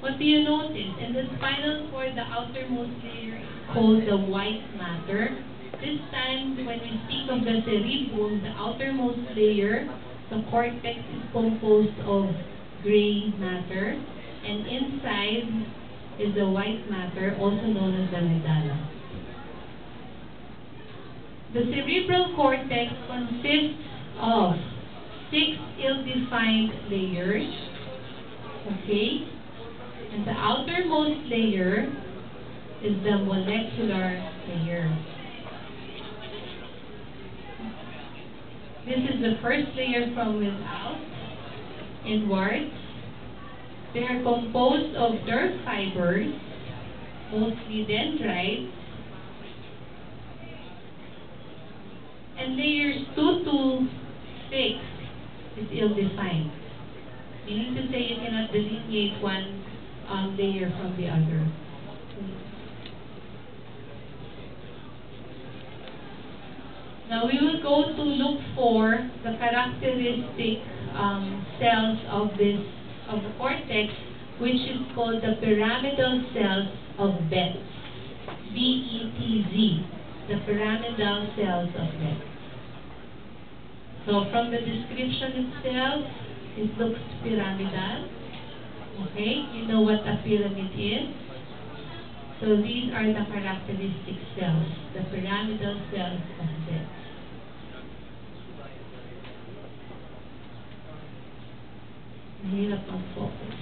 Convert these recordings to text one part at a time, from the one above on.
What do you notice? In the spinal cord, the outermost layer is called the white matter. This time, when we speak of the cerebrum, the outermost layer, the cortex, is composed of gray matter, and inside is the white matter, also known as the medulla. The cerebral cortex consists of 6 ill-defined layers, okay? And the outermost layer is the molecular layer. This is the first layer from without, inwards. They are composed of nerve fibers, mostly dendrites, and layers 2 to 6 is ill-defined. Meaning to say you cannot delineate one layer from the other. Now we will go to look for the characteristic cells of the cortex, which is called the pyramidal cells of Betz. B-E-T-Z, the pyramidal cells of Betz. So from the description itself, it looks pyramidal. Okay, you know what a pyramid is. So these are the characteristic cells, the pyramidal cells of Betz. Mahirap mag-focus.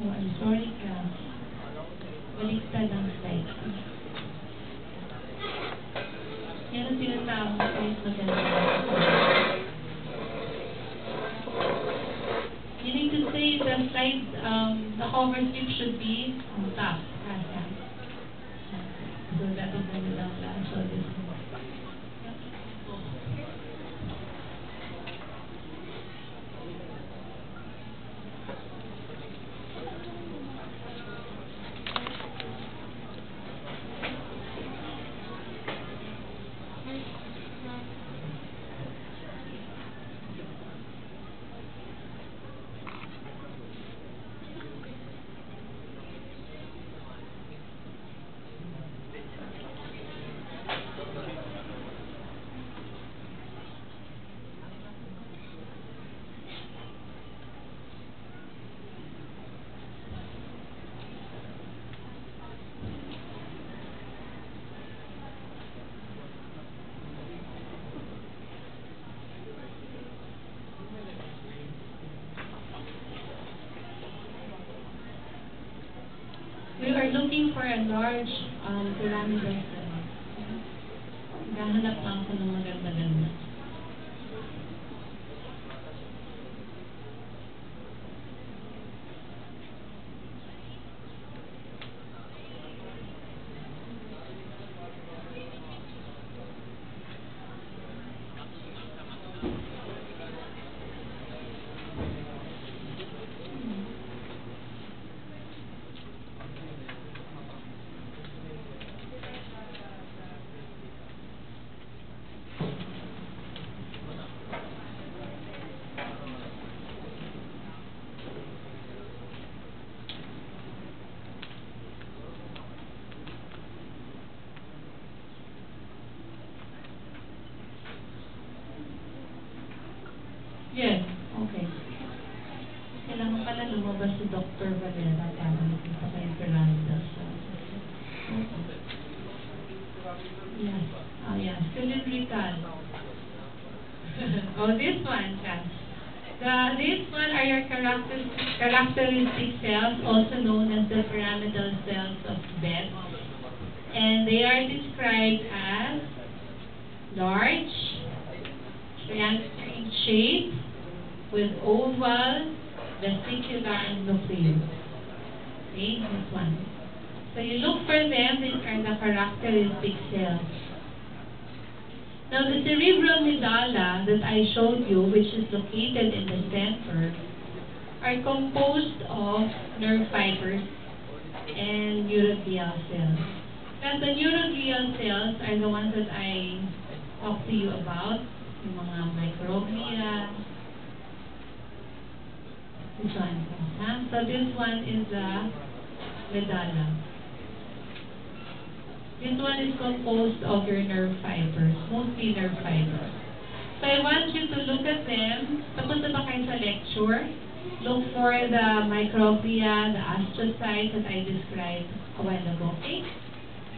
Oh, I'm sorry, class. Baliktad ang slide. Yan ang tinatawag na kahit maganda. You need to say the slide, the cover slip should be on top. So that is the middle class. So this is. We are looking for a large pyramidal cell. Naghahanap lang ako ng maganda-ganda. Yes, okay. Kailangan pala lumabas si Dr. Valera para makita ko yung pyramidal cells. Yes. Oh, yeah. Cylindrical. Oh, this one, Cass. This one are your characteristic cells, also known as the pyramidal cells of Betz. And they are described as large, triangular in shape, with oval, vesicular, and nucleus. Okay, this one. So you look for them, these are the characteristic cells. Now the cerebral medulla that I showed you, which is located in the center, are composed of nerve fibers and neuroglial cells. Now the neuroglial cells are the ones that I talked to you about, yung mga microglia. This one. So this one is the medulla. This one is composed of your nerve fibers, mostly nerve fibers. So I want you to look at them. Tapos na ba kayo sa lecture? Look for the microglia, the astrocytes that I described a while ago. Okay?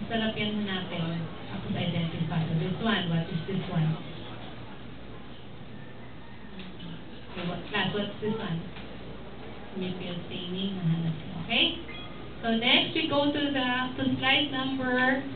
Sarap yan hanapin. Tapos identify. So this one, what is this one? Okay, what's this one? Nuclear staining. Okay? So next we go to slide number